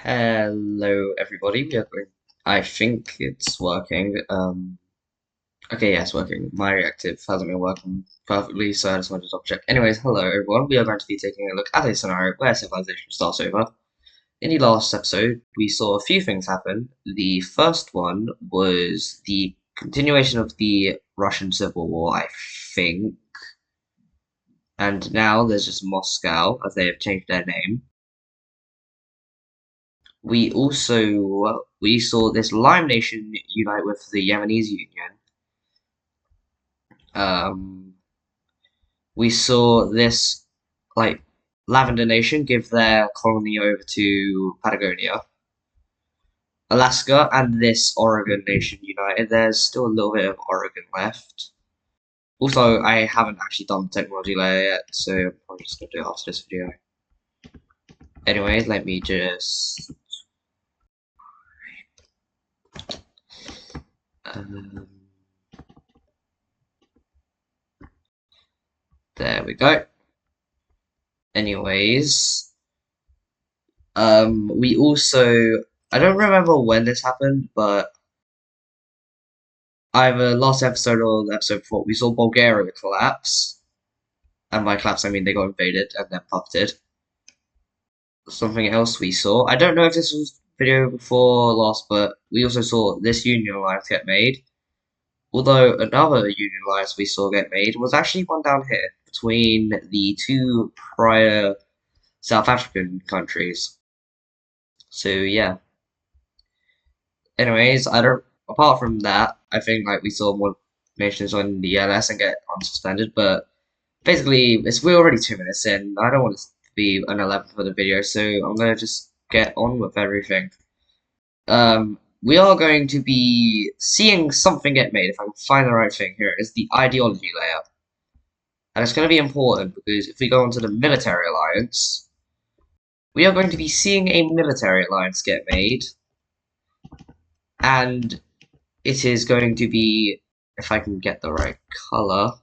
Hello, everybody. I think it's working. Okay, yeah, it's working. My reactive hasn't been working perfectly, so I just wanted to double check. Anyways, hello, everyone. We are going to be taking a look at a scenario where civilization starts over. In the last episode, we saw a few things happen. The first one was the continuation of the Russian Civil War, I think. And now there's just Moscow, as they have changed their name. We saw this Lime Nation unite with the Yemenese Union. Um, we saw this like Lavender Nation give their colony over to Patagonia. Alaska and this Oregon Nation united. There's still a little bit of Oregon left. Also, I haven't actually done the technology layer yet, so I'm probably just gonna do it after this video. Anyway, let me just um, there we go. Anyways, we also, I don't remember when this happened, but either last episode or the episode before, we saw Bulgaria collapse. And by collapse, I mean they got invaded and then puppeted. Something else we saw, I don't know if this was video before last, but we also saw this Union Alliance get made. Although another Union Alliance we saw get made was actually one down here between the two prior South African countries. So yeah. Anyways, I don't. Apart from that, I think like we saw more nations on the LS and get unsuspended. But basically, we're already 2 minutes in. I don't want this to be an 11 for the video, so I'm gonna just get on with everything. We are going to be seeing something get made. If I can find the right thing, here is the ideology layer, and it's going to be important because if we go onto the military alliance, we are going to be seeing a military alliance get made. And it is going to be, if I can get the right color,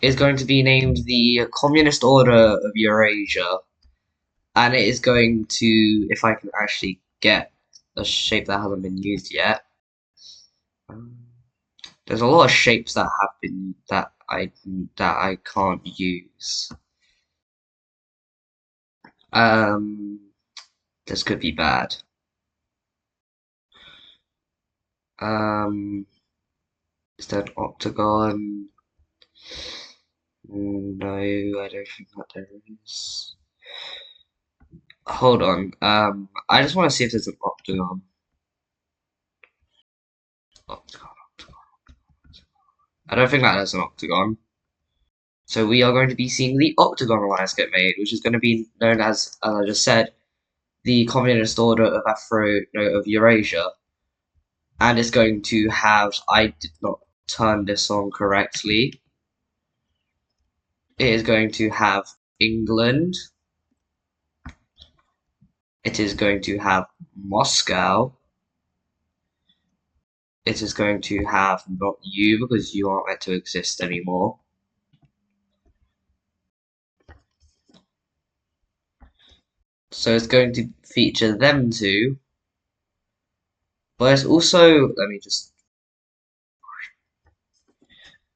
is going to be named the Communist Order of Eurasia. And it is going to, if I can actually get a shape that hasn't been used yet. There's a lot of shapes that have been, that I can't use. This could be bad. Is there an octagon? No, I don't think that there is. Hold on. I just want to see if there's an octagon. Octagon. I don't think that is an octagon. So we are going to be seeing the Octagon Alliance get made, which is going to be known as I just said, the Communist Order of Eurasia. And it's going to have, I did not turn this on correctly. It is going to have England. It is going to have Moscow. It is going to have not you because you aren't meant to exist anymore. So it's going to feature them two. But it's also, let me just,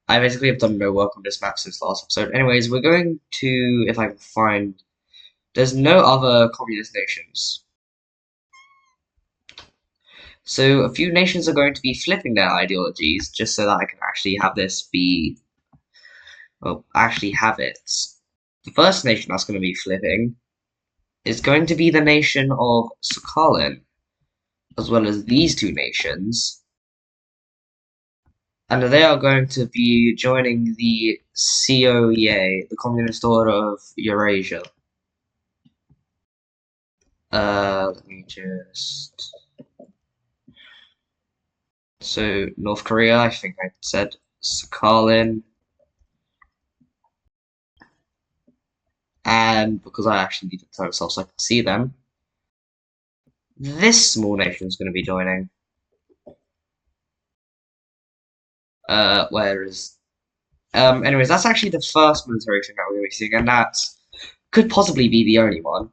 I basically have done no work on this map since last episode. Anyways, we're going to, if I can find, there's no other communist nations. So a few nations are going to be flipping their ideologies just so that I can actually have this be, well, actually have it. The first nation that's going to be flipping is going to be the nation of Sakhalin, as well as these two nations. And they are going to be joining the COEA, the Communist Order of Eurasia. Let me just... So, North Korea, I think I said Sakhalin. And because I actually need to turn this off so I can see them, this small nation is going to be joining. Anyways, that's actually the first military thing that we're going to be seeing, and that could possibly be the only one.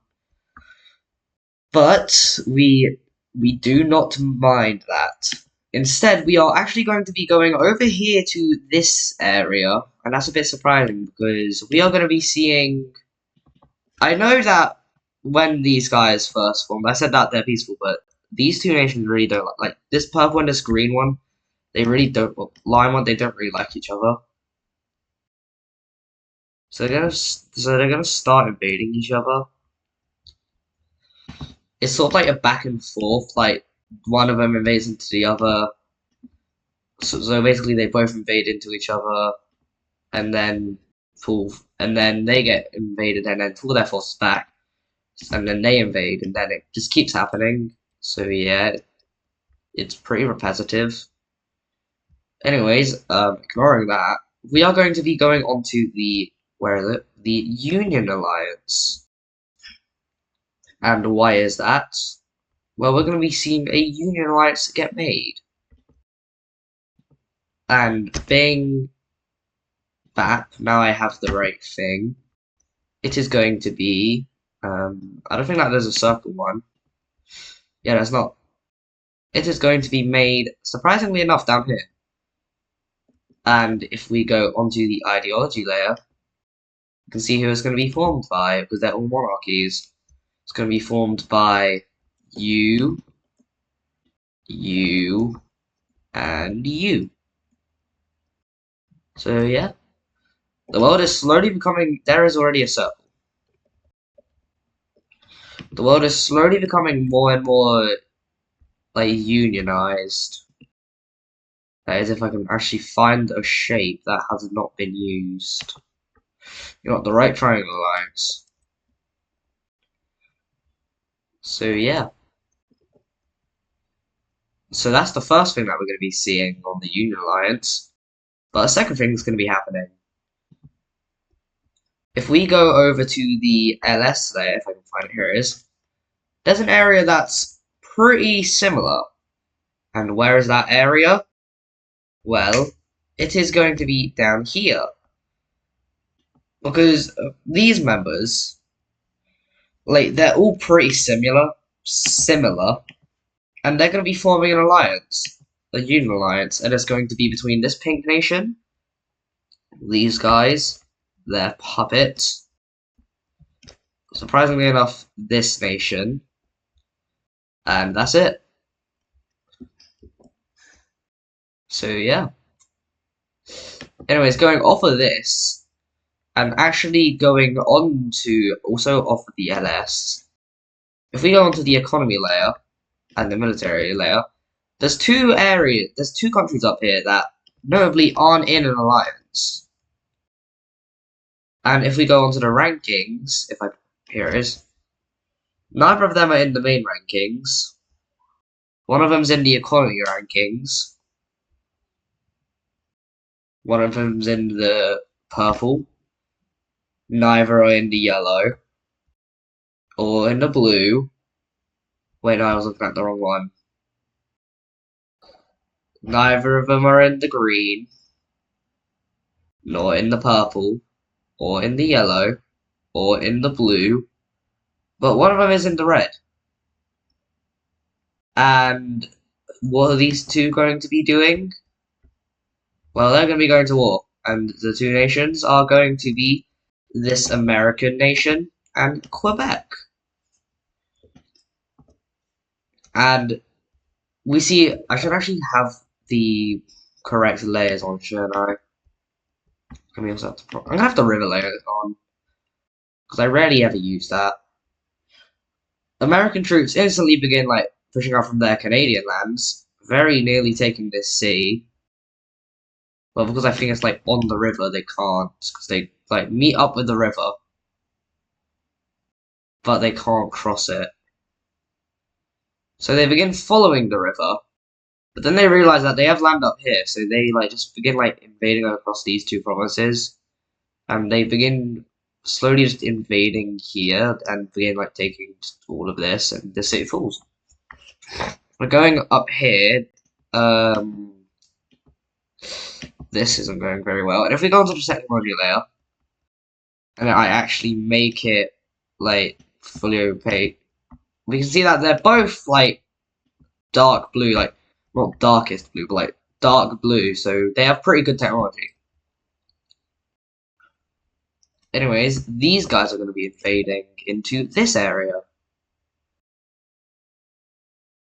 But we do not mind that. Instead, we are actually going to be going over here to this area, and that's a bit surprising because we are going to be seeing. I know that when these guys first formed, I said that they're peaceful, but these two nations really don't like this purple and this green one. They really don't. Well, lime one, they don't really like each other. So they're gonna start invading each other. It's sort of like a back and forth. Like one of them invades into the other. So basically, they both invade into each other, and then pull, and then they get invaded, and then pull their forces back, and then they invade, and then it just keeps happening. So yeah, it's pretty repetitive. Anyways, ignoring that, we are going to be going on to the where is it? The Union Alliance. And why is that? Well, we're going to be seeing a Union Alliance get made. And bing, bap, now I have the right thing. It is going to be, I don't think that there's a circle one. Yeah, there's not. It is going to be made, surprisingly enough, down here. And if we go onto the ideology layer, you can see who it's going to be formed by, because they're all monarchies. It's going to be formed by you, you, and you. So yeah, the world is slowly becoming, there is already a circle. The world is slowly becoming more and more like unionized. That is, if I can actually find a shape that has not been used. You know, the right triangle lines. So yeah. So that's the first thing that we're going to be seeing on the Union Alliance. But a second thing that's going to be happening. If we go over to the LS layer, if I can find it, here it is. There's an area that's pretty similar. And where is that area? Well, it is going to be down here. Because these members, like, they're all pretty similar, and they're going to be forming an alliance, a Union Alliance, and it's going to be between this pink nation, these guys, their puppets, surprisingly enough, this nation, and that's it. So yeah. Anyways, going off of this, and actually going on to also off of the LS, if we go onto the economy layer and the military layer, there's two countries up here that notably aren't in an alliance. And if we go onto the rankings, here it is, neither of them are in the main rankings. One of them's in the economy rankings. One of them's in the purple. Neither are in the yellow. Or in the blue. Wait, no, I was looking at the wrong one. Neither of them are in the green. Nor in the purple. Or in the yellow. Or in the blue. But one of them is in the red. And what are these two going to be doing? Well, they're going to be going to war. And the two nations are going to be this American nation and Quebec. And we see, I should actually have the correct layers on, shouldn't I? I'm going to have the river layer on. Because I rarely ever use that. American troops instantly begin, like, pushing out from their Canadian lands, very nearly taking this sea. Well, because I think it's, like, on the river, they can't, because they, like, meet up with the river. But they can't cross it. So they begin following the river, but then they realize that they have land up here, so they, like, just begin, like, invading across these two provinces. And they begin slowly just invading here and begin, like, taking all of this, and the city falls. We're going up here. This isn't going very well. And if we go into the technology layer, and I actually make it, like, fully opaque, we can see that they're both like dark blue, like not darkest blue, but like dark blue, so they have pretty good technology. Anyways, these guys are going to be invading into this area,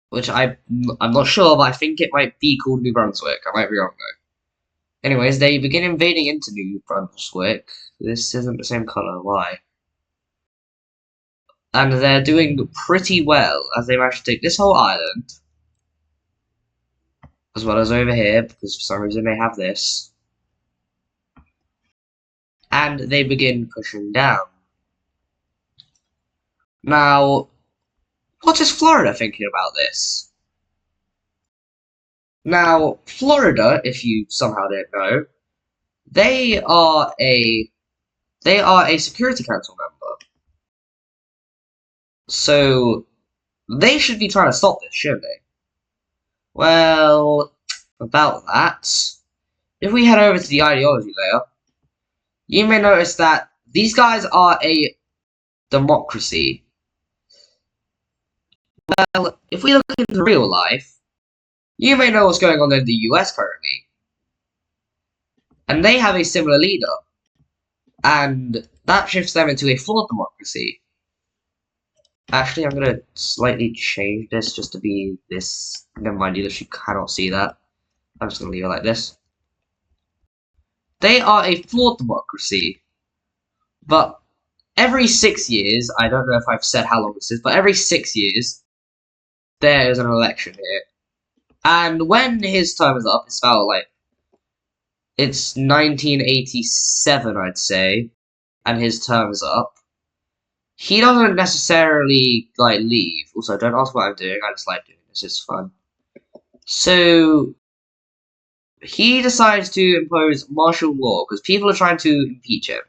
which I'm not sure, but I think it might be called New Brunswick. I might be wrong though. Anyways, they begin invading into New Brunswick. This isn't the same color. Why? And they're doing pretty well as they manage to take this whole island, as well as over here, because for some reason they have this. And they begin pushing down. Now, what is Florida thinking about this? Now, Florida, if you somehow didn't know, they are a Security Council member. So they should be trying to stop this, shouldn't they? Well, about that, if we head over to the ideology layer, you may notice that these guys are a democracy. Well, if we look into real life, you may know what's going on in the US currently. And they have a similar leader. And that shifts them into a flawed democracy. Actually, I'm gonna slightly change this just to be this. Never mind, you literally cannot see that. I'm just gonna leave it like this. They are a flawed democracy. But every 6 years, I don't know if I've said how long this is, but every 6 years, there is an election here. And when his term is up, it's about like, it's 1987, I'd say, and his term is up. He doesn't necessarily, like, leave. Also, don't ask what I'm doing, I just like doing this, it's fun. So, he decides to impose martial law, because people are trying to impeach him.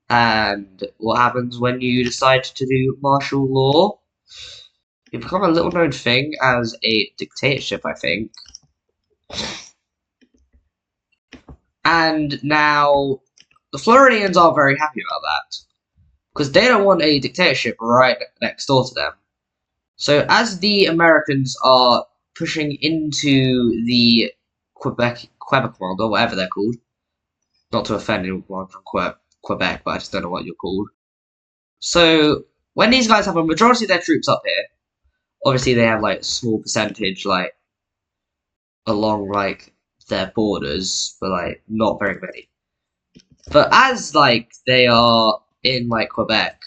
And what happens when you decide to do martial law? You become a little known thing as a dictatorship, I think. And now, the Floridians are very happy about that. Because they don't want a dictatorship right next door to them. So as the Americans are pushing into the Quebec or whatever they're called, not to offend anyone from Quebec, but I just don't know what you're called. So when these guys have a majority of their troops up here, obviously they have like a small percentage like along like their borders, but like not very many. But as like they are in like Quebec,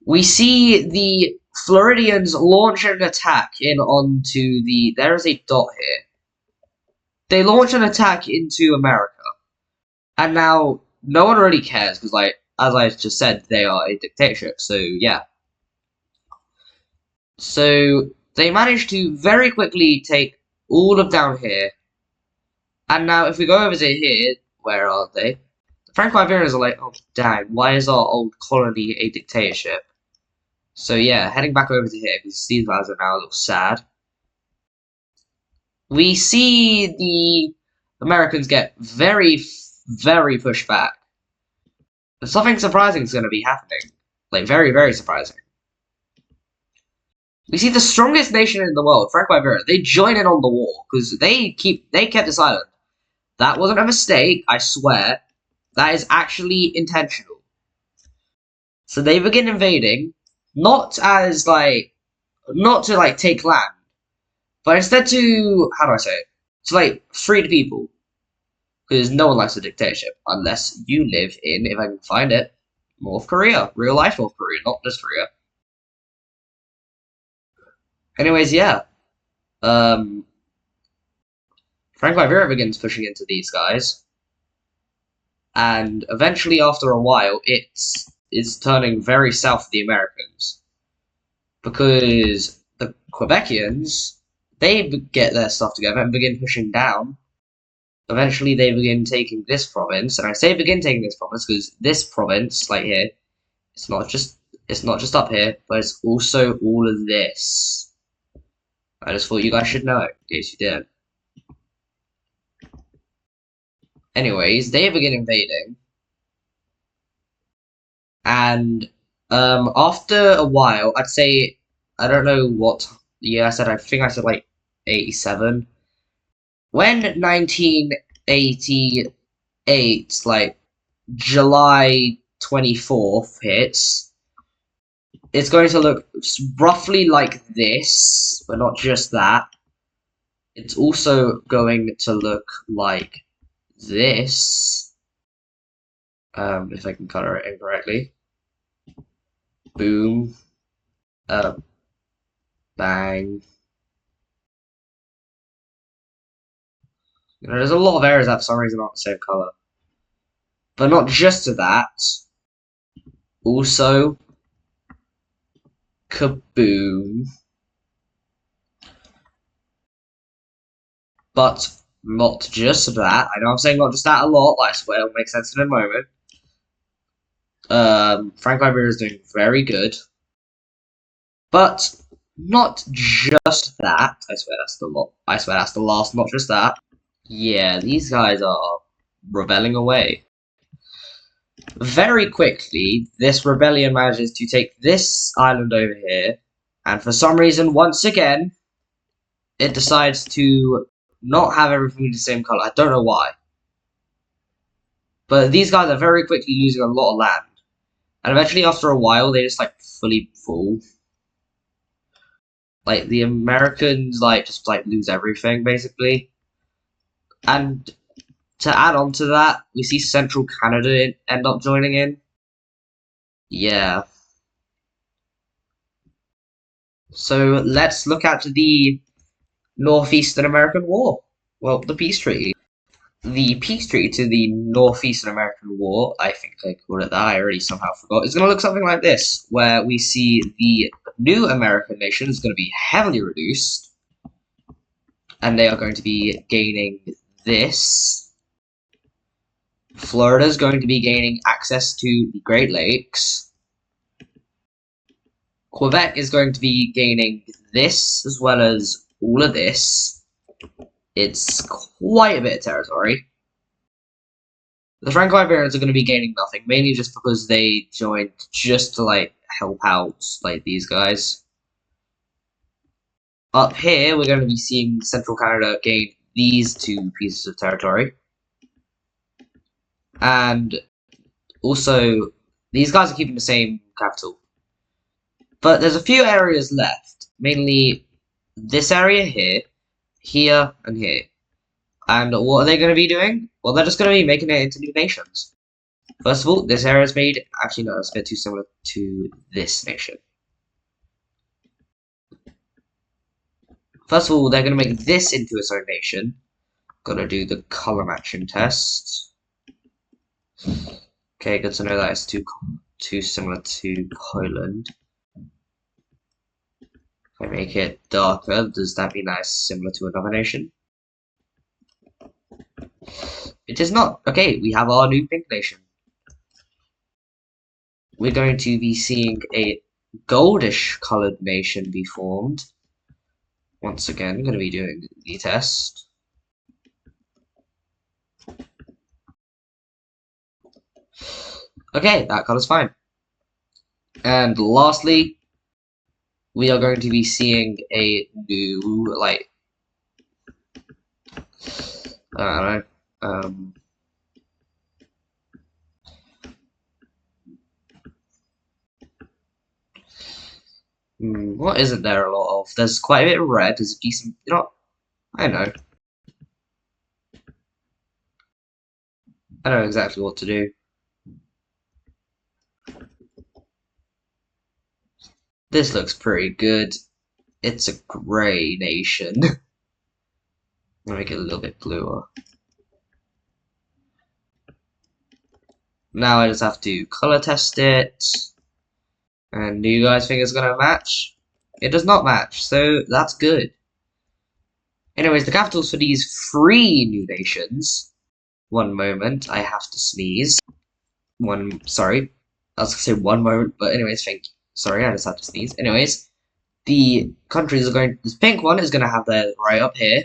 we see the Floridians launch an attack in onto the. There is a dot here. They launch an attack into America, and now no one really cares because, like, as I just said, they are a dictatorship. So yeah. So they managed to very quickly take all of down here, and now if we go over to here, where are they? The Franco-Iberians are like, oh dang, why is our old colony a dictatorship? So yeah, heading back over to here, because these guys are now a little sad. We see the Americans get very, very pushed back. But something surprising is going to be happening. Like, very, very surprising. We see the strongest nation in the world, Franco-Iberia, they join in on the war, because they kept this island. That wasn't a mistake, I swear. That is actually intentional. So they begin invading, not to like take land, but instead to, how do I say it? To like free the people. Because no one likes a dictatorship, unless you live in, if I can find it, North Korea. Real life North Korea, not just Korea. Anyways, yeah. Franco-Iberia begins pushing into these guys. And eventually, after a while, it is turning very south of the Americans. Because the Quebecians, they get their stuff together and begin pushing down. Eventually, they begin taking this province, and I say begin taking this province because this province, like here, it's not just up here, but it's also all of this. I just thought you guys should know, in case you didn't. Anyways, they begin invading, and After a while, I'd say I don't know what year I said. I think I said like 87. When 1988, like July 24th hits, it's going to look roughly like this, but not just that. It's also going to look like this. If I can color it incorrectly. Boom. Bang. You know, there's a lot of areas that for some reason aren't the same color. But not just to that. Also, kaboom. But not just that. I know I'm saying not just that a lot, but I swear it'll make sense in a moment. Frank Iberia is doing very good. But not just that. I swear that's the lot. I swear that's the last, not just that. Yeah, these guys are rebelling away. Very quickly, this rebellion manages to take this island over here, and for some reason, once again, it decides to not have everything the same color. I don't know why. But these guys are very quickly losing a lot of land. And eventually, after a while, they just, like, fully fall. Like, the Americans, like, just, like, lose everything, basically. And to add on to that, we see Central Canada end up joining in. Yeah. So, let's look at the Northeastern American War. Well, the peace treaty. The peace treaty to the Northeastern American War, I think I called it that, I already somehow forgot, is going to look something like this, where we see the new American nation is going to be heavily reduced, and they are going to be gaining this. Florida is going to be gaining access to the Great Lakes. Quebec is going to be gaining this, as well as all of this. It's quite a bit of territory. The Franco-Iberians are going to be gaining nothing, mainly just because they joined just to, like, help out, like, these guys. Up here, we're going to be seeing Central Canada gain these two pieces of territory. And also, these guys are keeping the same capital. But there's a few areas left, mainly this area here, here, and here. And what are they going to be doing? Well, they're just going to be making it into new nations. First of all, this area is made, actually no, it's a bit too similar to this nation. First of all, they're going to make this into its own nation. Gotta do the color matching test. Okay, good to know that it's too similar to Poland. If I make it darker, does that mean that it's similar to another nation? It is not. Okay, we have our new pink nation. We're going to be seeing a goldish colored nation be formed. Once again, I'm going to be doing the test. Okay, that color's fine. And lastly, we are going to be seeing a new, like, I don't know, what isn't there a lot of? There's quite a bit of red, there's a decent, you know, I know. I know exactly what to do. This looks pretty good. It's a grey nation. I'll make it a little bit bluer. Now I just have to color test it. And do you guys think it's gonna match? It does not match, so that's good. Anyways, the capitals for these three new nations. One moment, I have to sneeze. Sorry. I was gonna say one moment, but anyways, thank you. Sorry, I just had to sneeze. Anyways, the countries are going, this pink one is gonna have theirs right up here.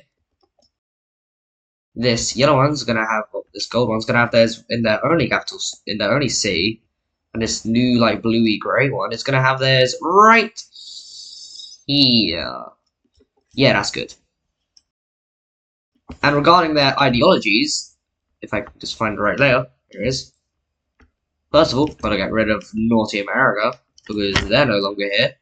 This yellow one's gonna have, well, this gold one's gonna have theirs in their only capitals, in their only city. And this new like bluey grey one is gonna have theirs right here. Yeah, that's good. And regarding their ideologies, if I can just find the right layer, here it is. First of all, gotta get rid of Naughty America, because they're no longer here.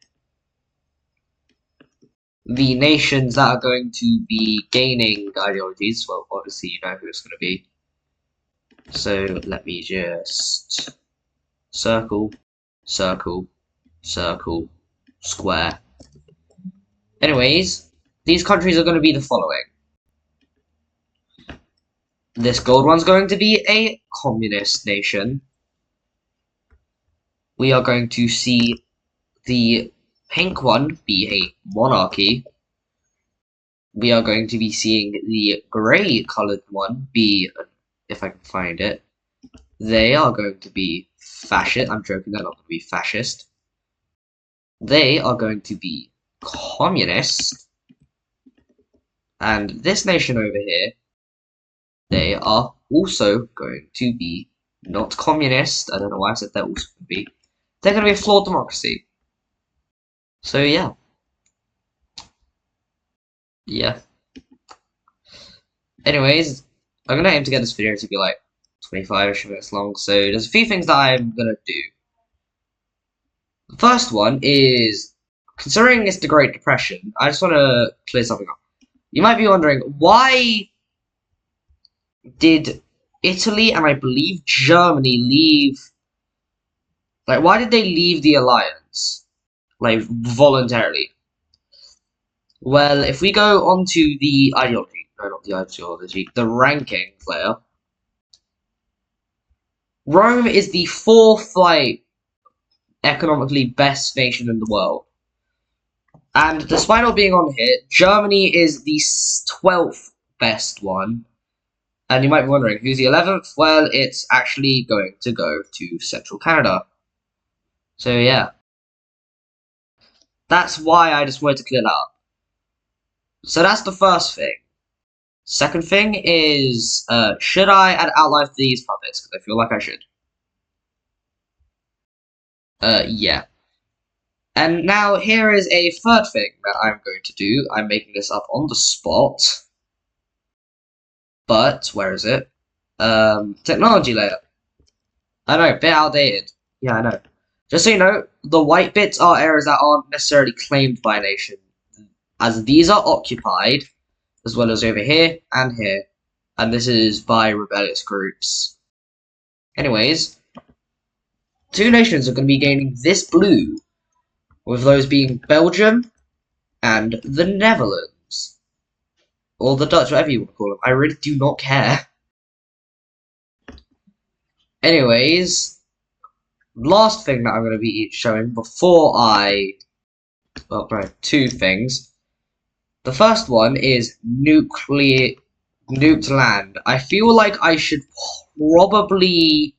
The nations that are going to be gaining ideologies, well, obviously you know who it's going to be. So let me just circle, circle, circle, square. Anyways, these countries are going to be the following. This gold one's going to be a communist nation. We are going to see the pink one be a monarchy. We are going to be seeing the grey coloured one be, if I can find it, they are going to be fascist. I'm joking, they're not going to be fascist. They are going to be communist. And this nation over here, they are also going to be not communist. I don't know why I said they're also going to be. They're going to be a flawed democracy. So yeah. Yeah. Anyways, I'm going to aim to get this video to be like 25-ish minutes long. So there's a few things that I'm going to do. The first one is, considering it's the Great Depression, I just want to clear something up. You might be wondering, why did Italy and I believe Germany leave, like, why did they leave the alliance, like, voluntarily? Well, if we go on to the ideology, no, not the ideology, the rankings layer, Rome is the fourth, like, economically best nation in the world. And despite not being on here, Germany is the 12th best one. And you might be wondering, who's the 11th? Well, it's actually going to go to Central Canada. So yeah. That's why I just wanted to clear that up. So that's the first thing. Second thing is, should I add outlines to these puppets? Because I feel like I should. Yeah. And now here is a third thing that I'm going to do. I'm making this up on the spot. But, where is it? Technology layer. I know, bit outdated. Yeah, I know. Just so you know, the white bits are areas that aren't necessarily claimed by a nation, as these are occupied, as well as over here and here, and this is by rebellious groups. Anyways, two nations are going to be gaining this blue, with those being Belgium and the Netherlands. Or the Dutch, whatever you want to call them. I really do not care. Anyways, last thing that I'm going to be showing before I... well, no, two things. The first one is nuked land. I feel like I should probably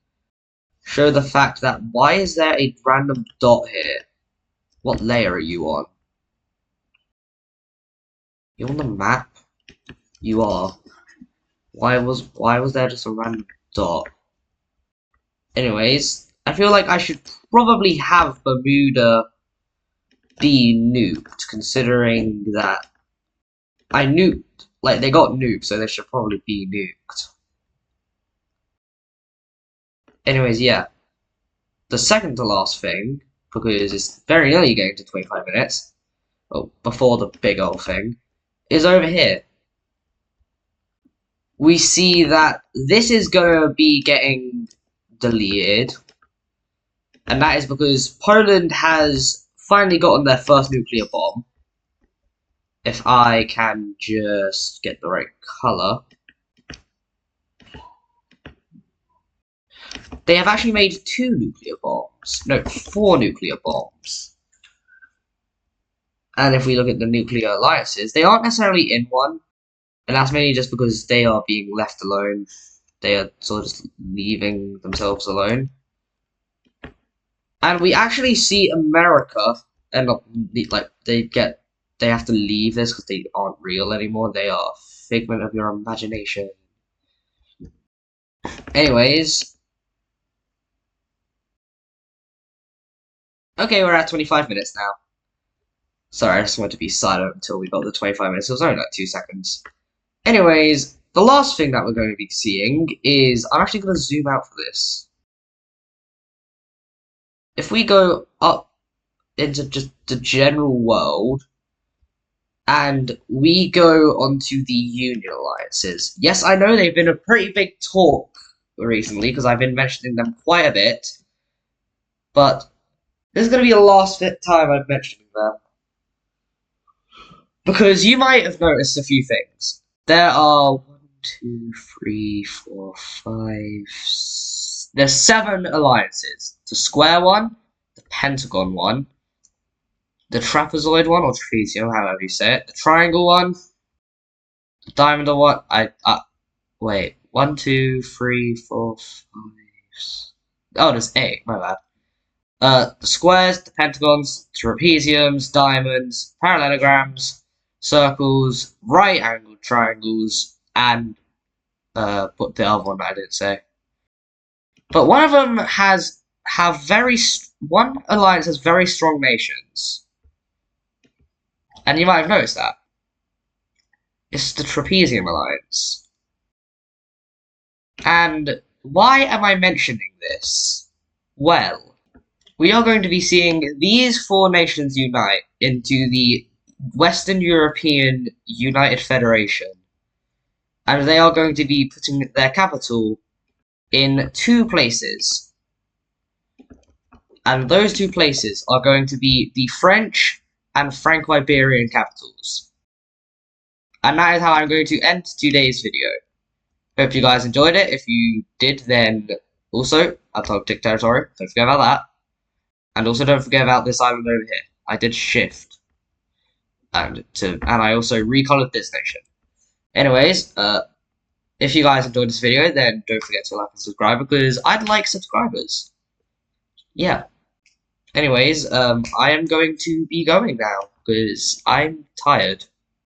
show the fact that why is there a random dot here? What layer are you on? You on the map? You are. Why was there just a random dot? Anyways, I feel like I should probably have Bermuda be nuked, considering that I nuked, like, they got nuked, so they should probably be nuked. Anyways, yeah. The second to last thing, because it's very nearly getting to 25 minutes, well, before the big old thing, is over here. We see that this is going to be getting deleted, and that is because Poland has finally gotten their first nuclear bomb. If I can just get the right color. They have actually made 2 nuclear bombs. No, 4 nuclear bombs. And if we look at the nuclear alliances, they aren't necessarily in one. And that's mainly just because they are being left alone. They are sort of just leaving themselves alone. And we actually see America end up, like, they have to leave this because they aren't real anymore. They are a figment of your imagination. Anyways, Okay, we're at 25 minutes now. Sorry, I just wanted to be silent until we got the 25 minutes. It was only like 2 seconds. Anyways, the last thing that we're going to be seeing is... I'm actually going to zoom out for this. If we go up into just the general world, and we go onto the Union alliances. Yes, I know they've been a pretty big talk recently, because I've been mentioning them quite a bit, but this is going to be the last time I'm mentioning them. Because you might have noticed a few things. There are 1, 2, 3, 4, 5. There's 7 alliances. The square one, the pentagon one, the trapezoid one, or trapezium, however you say it, the triangle one, the diamond one. Wait. 1, 2, 3, 4, 5. Oh, there's 8. My bad. The squares, the pentagons, trapeziums, diamonds, parallelograms, circles, right-angled triangles, and but the other one that I didn't say. But one of them one alliance has very strong nations, and you might have noticed that. It's the Trapezium Alliance. And why am I mentioning this? Well, we are going to be seeing these 4 nations unite into the Western European United Federation. And they are going to be putting their capital in 2 places. And those 2 places are going to be the French and Franco-Iberian capitals. And that is how I'm going to end today's video. Hope you guys enjoyed it. If you did, then also Antarctic territory. Don't forget about that. And also don't forget about this island over here. I did shift. And I also recolored this nation. Anyways, if you guys enjoyed this video, then don't forget to like and subscribe, because I'd like subscribers. Yeah. Anyways, I am going to be going now, because I'm tired.